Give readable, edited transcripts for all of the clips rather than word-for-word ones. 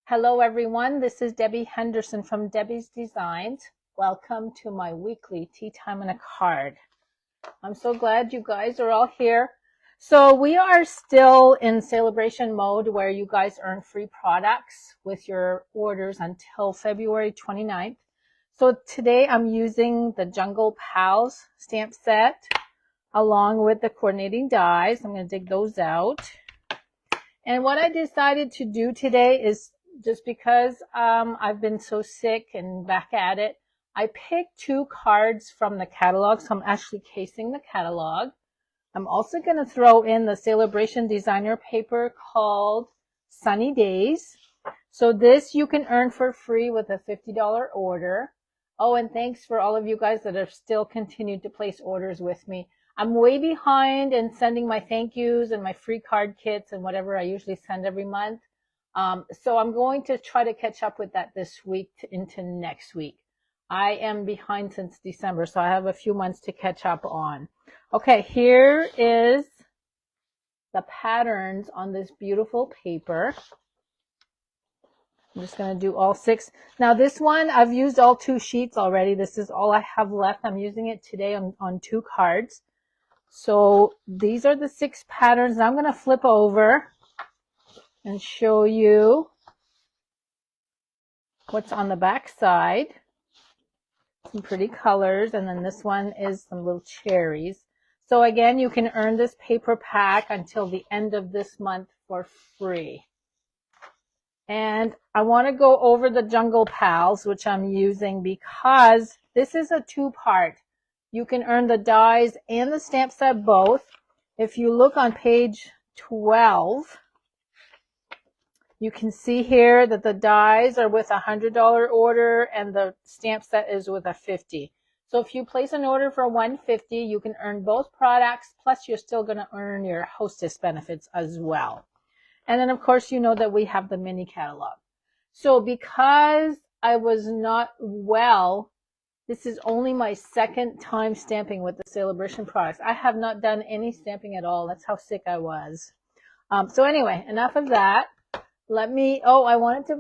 Hello everyone, this is Debbie Henderson from Debbie's Designs. Welcome to my weekly Tea Time and a Card. I'm so glad you guys are all here. So we are still in Sale-A-Bration mode where you guys earn free products with your orders until February 29th. So today I'm using the Jungle Pals stamp set along with the coordinating dies. I'm going to dig those out. And what I decided to do today is, just because I've been so sick and back at it, I picked two cards from the catalog, so I'm actually casing the catalog. I'm also going to throw in the Sale-A-Bration designer paper called Sunny Days. So this you can earn for free with a $50 order. Oh, and thanks for all of you guys that have still continued to place orders with me. I'm way behind in sending my thank yous and my free card kits and whatever I usually send every month. So I'm going to try to catch up with that this week into next week. I am behind since December, so I have a few months to catch up on. Okay, here is the patterns on this beautiful paper. I'm just going to do all 6. Now this one, I've used all 2 sheets already. This is all I have left. I'm using it today on 2 cards. So these are the 6 patterns. I'm going to flip over and show you what's on the back side. Some pretty colors, and then this one is some little cherries. So again, you can earn this paper pack until the end of this month for free. And I want to go over the Jungle Pals, which I'm using because this is a 2-part. You can earn the dies and the stamp set both. If you look on page 12, you can see here that the dies are with a $100 order and the stamp set is with a $50. So if you place an order for $150, you can earn both products, plus you're still going to earn your hostess benefits as well. And then, of course, you know that we have the mini catalog. So because I was not well, this is only my 2nd time stamping with the Sale-A-Bration products. I have not done any stamping at all. That's how sick I was. So anyway, enough of that. Let me, I wanted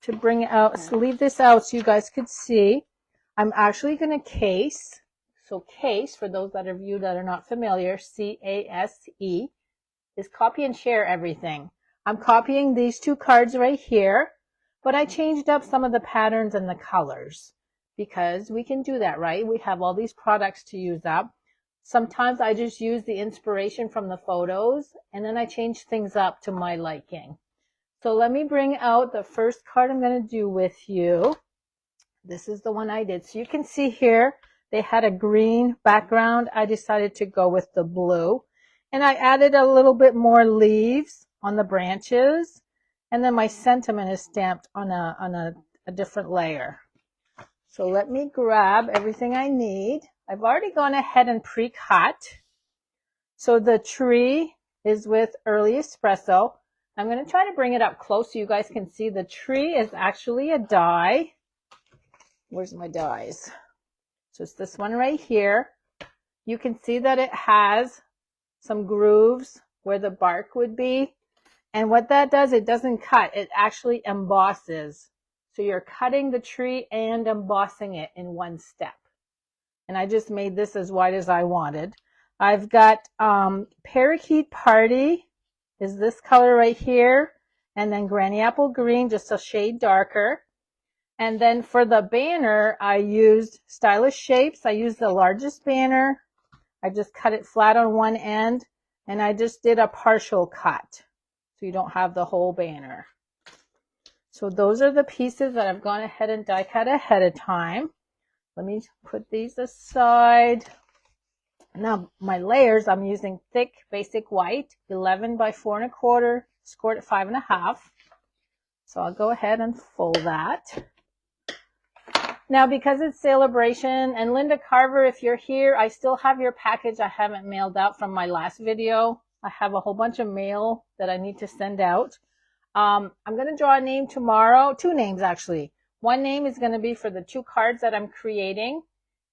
to bring out, so leave this out so you guys could see. I'm actually going to case. So case, for those of you that are not familiar, C-A-S-E, is copy and share everything. I'm copying these 2 cards right here, but I changed up some of the patterns and the colors because we can do that, right? We have all these products to use up. Sometimes I just use the inspiration from the photos and then I change things up to my liking. So let me bring out the first card I'm going to do with you. This is the one I did. So you can see here, they had a green background. I decided to go with the blue. And I added a little bit more leaves on the branches. And then my sentiment is stamped on a different layer. So let me grab everything I need. I've already gone ahead and pre-cut. So the tree is with Early Espresso. I'm going to try to bring it up close so you guys can see. The tree is actually a die. Where's my dies? So it's this one right here. You can see that it has some grooves where the bark would be. And what that does, it doesn't cut. It actually embosses. So you're cutting the tree and embossing it in one step. And I just made this as wide as I wanted. I've got Parakeet Party is this color right here, and then Granny Apple Green, just a shade darker. And then for the banner, I used Stylish Shapes. I used the largest banner. I just cut it flat on one end, and I just did a partial cut, so you don't have the whole banner. So those are the pieces that I've gone ahead and die cut ahead of time. Let me put these aside. Now my layers, I'm using thick basic white, 11 by 4 1/4, scored at 5 1/2. So I'll go ahead and fold that. Now because it's Sale-A-Bration, and Linda Carver, if you're here, I still have your package I haven't mailed out from my last video. I have a whole bunch of mail that I need to send out. I'm going to draw a name tomorrow, 2 names actually. One name is going to be for the 2 cards that I'm creating.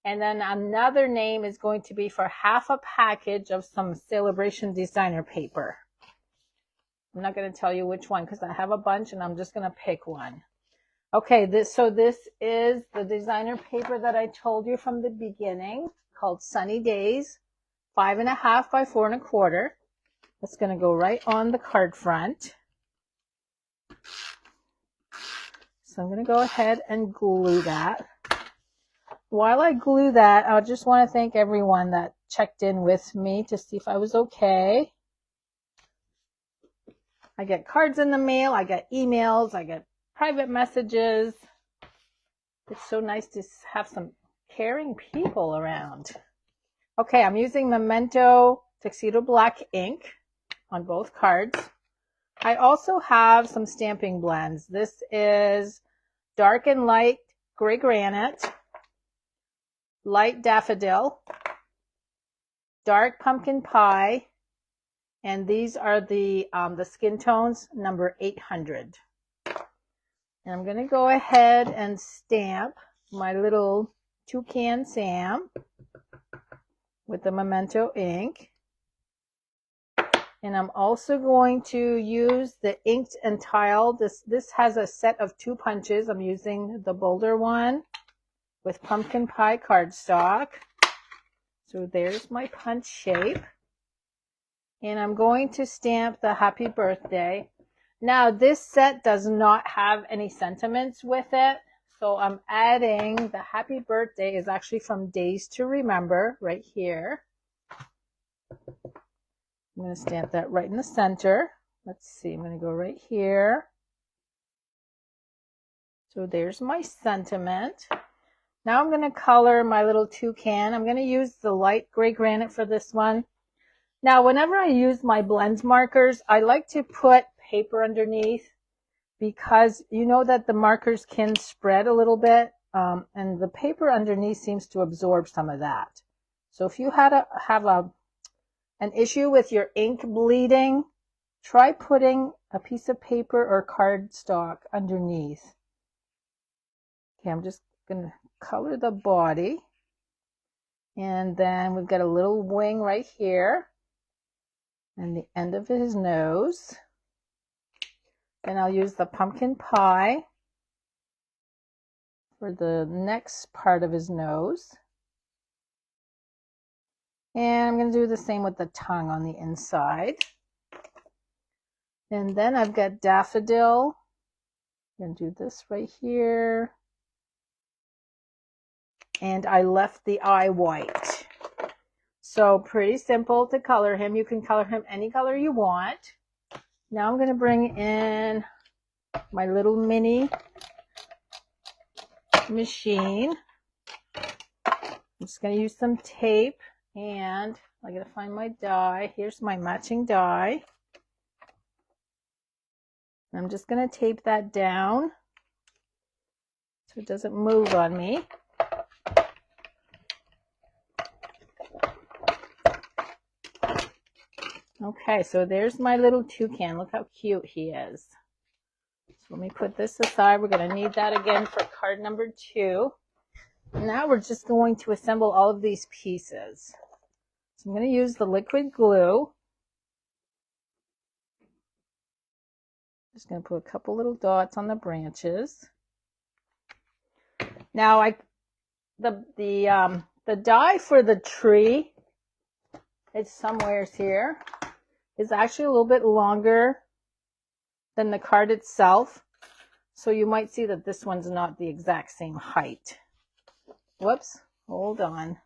And then another name is going to be for half a package of some Sale-A-Bration designer paper. I'm not going to tell you which one because I have a bunch and I'm just going to pick one. Okay, this is the designer paper that I told you from the beginning, called Sunny Days, 5.5 by 4.25. That's going to go right on the card front. So I'm going to go ahead and glue that. While I glue that, I just want to thank everyone that checked in with me to see if I was okay. I get cards in the mail, I get emails, I get private messages. It's so nice to have some caring people around. Okay, I'm using Memento Tuxedo Black ink on both cards. I also have some stamping blends. This is dark and light gray granite, light daffodil, dark pumpkin pie, and these are the skin tones, number 800. And I'm going to go ahead and stamp my little Toucan Sam with the Memento ink. And I'm also going to use the inked and tile. This has a set of 2 punches. I'm using the bolder one with pumpkin pie cardstock. So there's my punch shape. And I'm going to stamp the happy birthday. Now this set does not have any sentiments with it. So I'm adding the happy birthday is actually from Days to Remember right here. I'm going to stamp that right in the center. Let's see, I'm going to go right here. So there's my sentiment. Now I'm going to color my little toucan. I'm going to use the light gray granite for this one. Now, whenever I use my blend markers, I like to put paper underneath because you know that the markers can spread a little bit, and the paper underneath seems to absorb some of that. So if you have an issue with your ink bleeding, try putting a piece of paper or cardstock underneath. Okay, I'm just going to color the body. And then we've got a little wing right here. And the end of his nose. And I'll use the pumpkin pie for the next part of his nose. And I'm going to do the same with the tongue on the inside. And then I've got daffodil. I'm going to do this right here. And I left the eye white. So pretty simple to color him. You can color him any color you want. Now I'm going to bring in my little mini machine. I'm just going to use some tape, and I got to find my die. Here's my matching die. I'm just going to tape that down so it doesn't move on me. Okay, so there's my little toucan. Look how cute he is. So let me put this aside. We're going to need that again for card number 2. Now we're just going to assemble all of these pieces. So I'm going to use the liquid glue. Just going to put a couple little dots on the branches. Now the die for the tree, it's somewheres here, is actually a little bit longer than the card itself. So you might see that this one's not the exact same height. Whoops, hold on.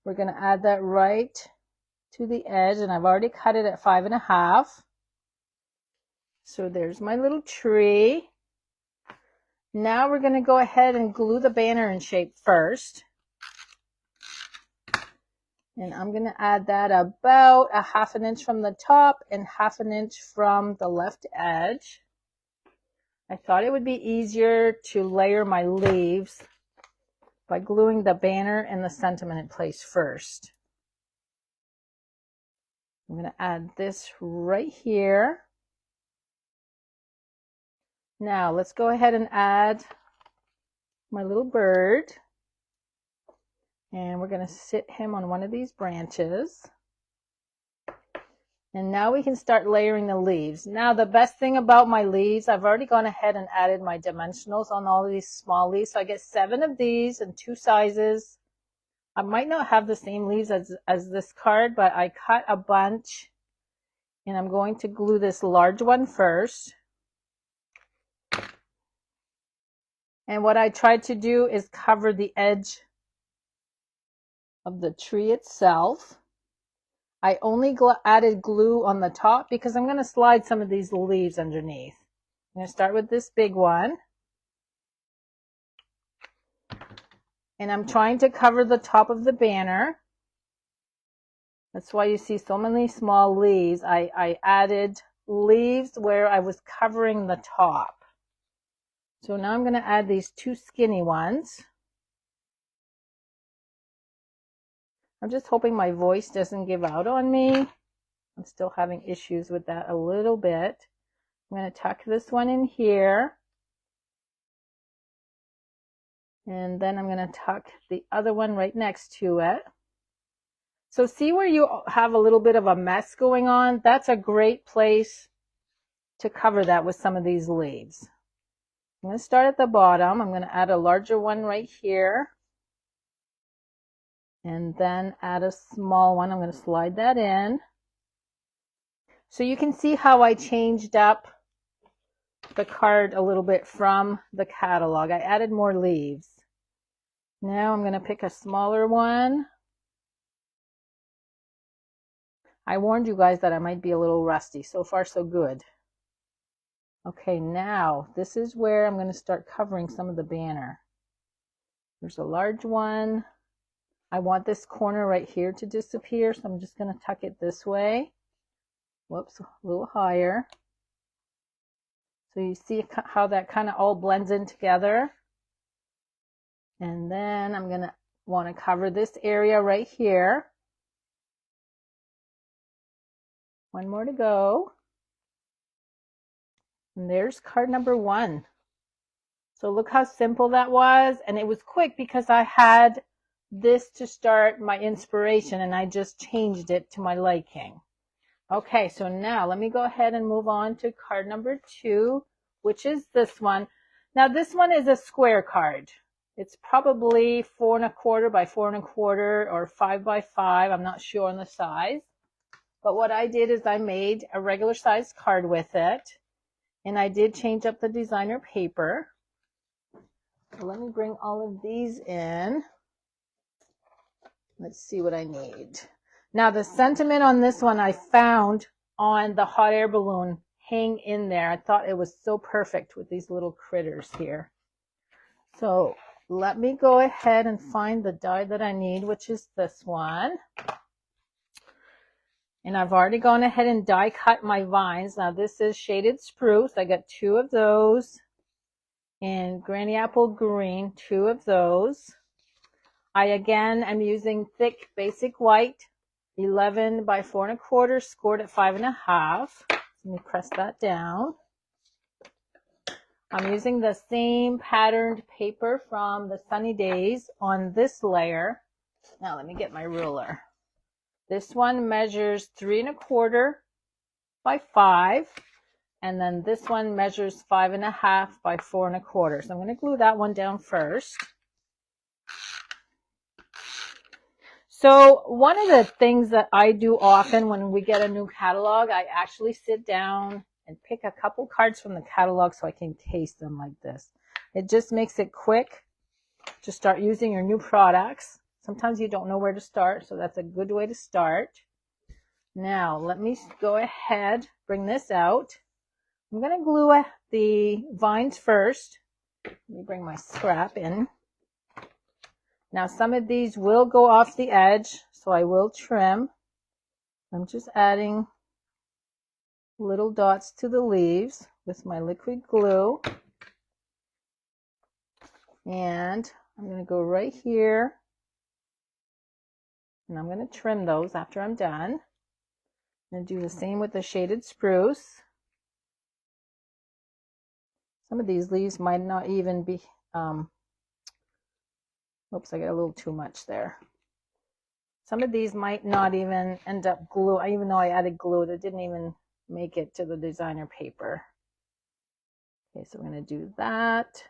We're going to add that right to the edge, and I've already cut it at 5.5. So there's my little tree. Now we're going to go ahead and glue the banner in shape first. And I'm going to add that about 1/2 inch from the top and 1/2 inch from the left edge. I thought it would be easier to layer my leaves by gluing the banner and the sentiment in place first. I'm going to add this right here. Now let's go ahead and add my little bird. And we're going to sit him on one of these branches. And now we can start layering the leaves. Now the best thing about my leaves, I've already gone ahead and added my dimensionals on all of these small leaves. So I get 7 of these in 2 sizes. I might not have the same leaves as this card, but I cut a bunch. And I'm going to glue this large one first. And what I tried to do is cover the edge of the tree itself. I only added glue on the top because I'm going to slide some of these leaves underneath. I'm going to start with this big one. And I'm trying to cover the top of the banner. That's why you see so many small leaves. I added leaves where I was covering the top. So now I'm going to add these 2 skinny ones. I'm just hoping my voice doesn't give out on me. I'm still having issues with that a little bit. I'm going to tuck this one in here. And then I'm going to tuck the other one right next to it. So see where you have a little bit of a mess going on? That's a great place to cover that with some of these leaves. I'm going to start at the bottom. I'm going to add a larger one right here. And then add a small one. I'm going to slide that in. So you can see how I changed up the card a little bit from the catalog. I added more leaves. Now I'm going to pick a smaller one. I warned you guys that I might be a little rusty. So far, so good. Okay, now this is where I'm going to start covering some of the banner. There's a large one. I want this corner right here to disappear, so I'm just going to tuck it this way. Whoops, a little higher. So you see how that kind of all blends in together. And then I'm going to want to cover this area right here. One more to go. And there's card number 1. So look how simple that was. And it was quick because I had this to start my inspiration and I just changed it to my liking. Okay, so now let me go ahead and move on to card number 2, which is this one. Now this one is a square card. It's probably 4 1/4 by 4 1/4 or 5 by 5. I'm not sure on the size. But what I did is I made a regular size card with it. And I did change up the designer paper. So let me bring all of these in. Let's see what I need. Now the sentiment on this one I found on the hot air balloon hang in there. I thought it was so perfect with these little critters here. So let me go ahead and find the die that I need, which is this one. And I've already gone ahead and die cut my vines. Now this is shaded spruce. I got 2 of those. And granny apple green, 2 of those. I again am using thick basic white, 11 by 4 1/4, scored at 5 1/2. Let me press that down. I'm using the same patterned paper from the Sunny Days on this layer. Now let me get my ruler. This one measures 3 1/4 by 5. And then this one measures 5 1/2 by 4 1/4. So I'm going to glue that one down first. So one of the things that I do often when we get a new catalog, I actually sit down and pick a couple cards from the catalog so I can taste them like this. It just makes it quick to start using your new products. Sometimes you don't know where to start, so that's a good way to start. Now let me go ahead, bring this out. I'm going to glue the vines first. Let me bring my scrap in. Now some of these will go off the edge, so I will trim. I'm just adding little dots to the leaves with my liquid glue. And I'm going to go right here. And I'm going to trim those after I'm done. I'm going to do the same with the shaded spruce. Some of these leaves might not even be, oops, I got a little too much there. Some of these might not even end up glue. Even though I added glue, that didn't even make it to the designer paper. Okay, so we're going to do that.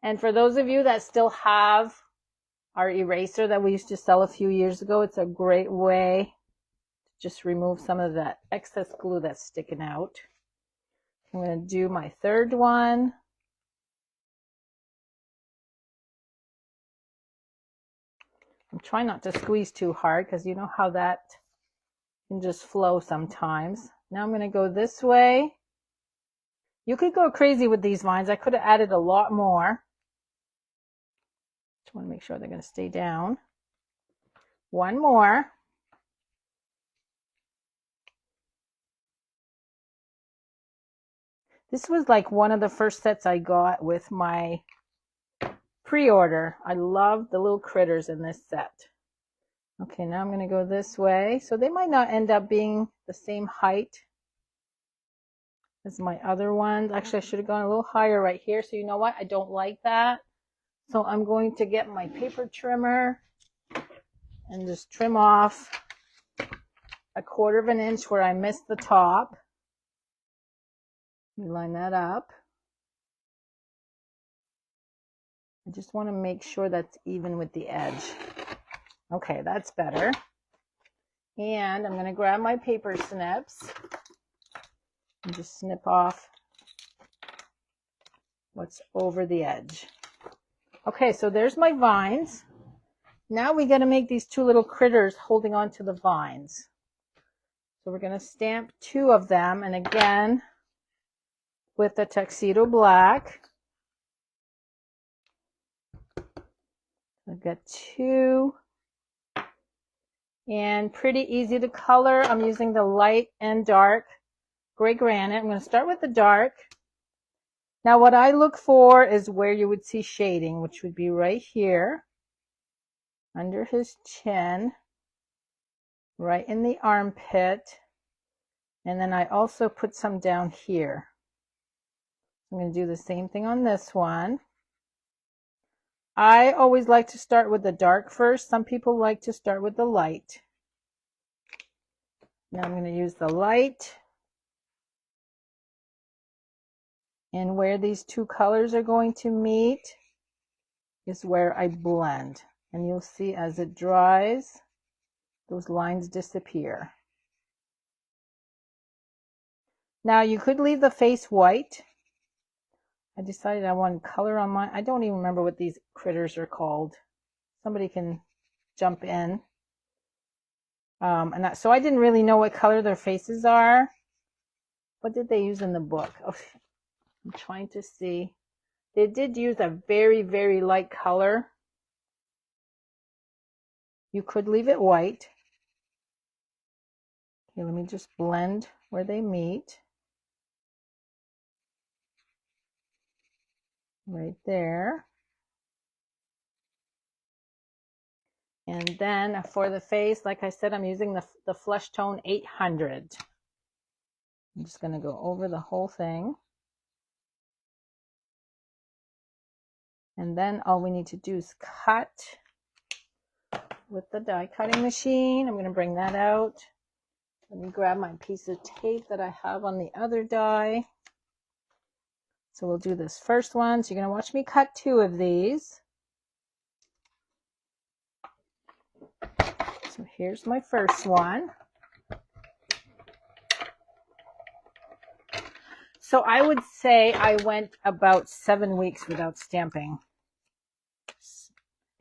And for those of you that still have our eraser that we used to sell a few years ago, it's a great way to just remove some of that excess glue that's sticking out. I'm going to do my third one. I'm trying not to squeeze too hard because you know how that can just flow sometimes. Now I'm going to go this way. You could go crazy with these vines. I could have added a lot more. Just want to make sure they're going to stay down. One more. This was like one of the first sets I got with my pre-order. I love the little critters in this set. Okay, now I'm going to go this way. So they might not end up being the same height as my other ones. Actually, I should have gone a little higher right here. So you know what? I don't like that. So I'm going to get my paper trimmer and just trim off 1/4 of an inch where I missed the top. Let me line that up. I just want to make sure that's even with the edge. Okay, that's better. And I'm going to grab my paper snips and just snip off what's over the edge. Okay, so there's my vines. Now we got to make these two little critters holding on to the vines. So we're going to stamp 2 of them, and again with the tuxedo black. I've got 2. And pretty easy to color. I'm using the light and dark gray granite. I'm going to start with the dark. Now what I look for is where you would see shading, which would be right here under his chin, right in the armpit, and then I also put some down here. I'm going to do the same thing on this one. I always like to start with the dark first. Some people like to start with the light. Now I'm going to use the light. And where these two colors are going to meet is where I blend. And you'll see as it dries, those lines disappear. Now you could leave the face white. I decided I wanted color on mine. I don't even remember what these critters are called. Somebody can jump in. So I didn't really know what color their faces are. What did they use in the book? Oh, I'm trying to see. They did use a very, very light color. You could leave it white. Okay, let me just blend where they meet. Right there. And then for the face, like I said, I'm using the Flesh Tone 800. I'm just going to go over the whole thing. And then all we need to do is cut with the die cutting machine. I'm going to bring that out. Let me grab my piece of tape that I have on the other die. So we'll do this first one. So you're going to watch me cut 2 of these. So here's my first one. So I would say I went about 7 weeks without stamping.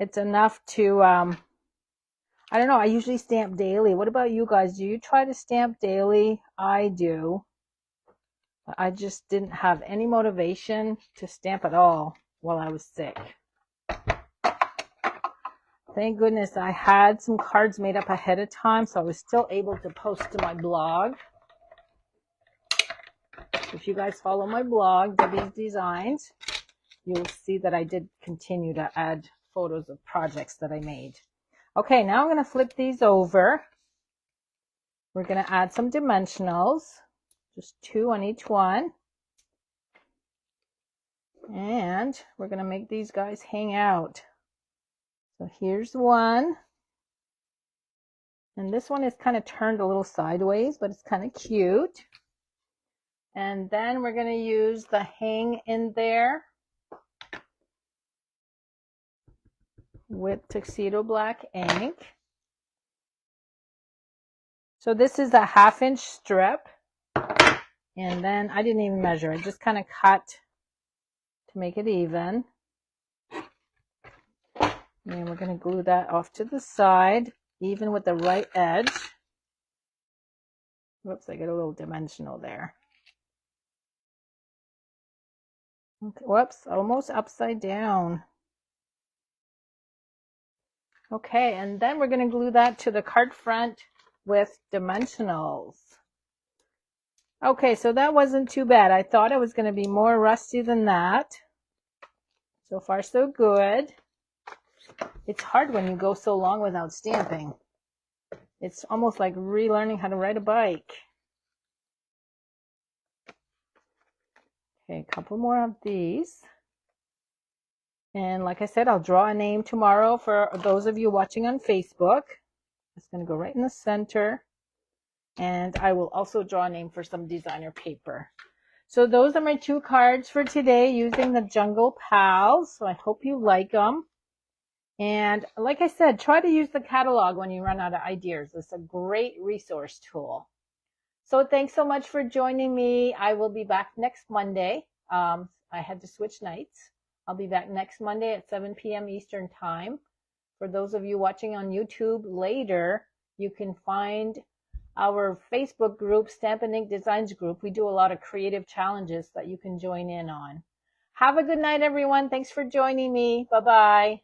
It's enough to, I don't know, I usually stamp daily. What about you guys? Do you try to stamp daily? I do. I just didn't have any motivation to stamp at all while I was sick. Thank goodness I had some cards made up ahead of time, so I was still able to post to my blog. If you guys follow my blog, Debbie's Designs, you'll see that I did continue to add photos of projects that I made. Okay, now I'm going to flip these over. We're going to add some dimensionals, just 2 on each one. And we're going to make these guys hang out. So here's one. And this one is kind of turned a little sideways, but it's kind of cute. And then we're going to use the hang in there with Tuxedo Black ink. So this is a 1/2 inch strip. And then I didn't even measure. I just kind of cut to make it even. And we're going to glue that off to the side, even with the right edge. Whoops, I get a little dimensional there. Okay, whoops, almost upside down. Okay, and then we're going to glue that to the card front with dimensionals. Okay, so that wasn't too bad. I thought it was going to be more rusty than that. So far, so good. It's hard when you go so long without stamping. It's almost like relearning how to ride a bike. Okay, a couple more of these. And like I said, I'll draw a name tomorrow for those of you watching on Facebook. It's going to go right in the center. And I will also draw a name for some designer paper. So those are my 2 cards for today using the Jungle Pals. So I hope you like them. And like I said, try to use the catalog when you run out of ideas. It's a great resource tool. So thanks so much for joining me. I will be back next Monday. I had to switch nights. I'll be back next Monday at 7 p.m. Eastern Time. For those of you watching on YouTube later, you can find our Facebook group, Stampin' Ink Designs group. We do a lot of creative challenges that you can join in on. Have a good night, everyone. Thanks for joining me. Bye-bye.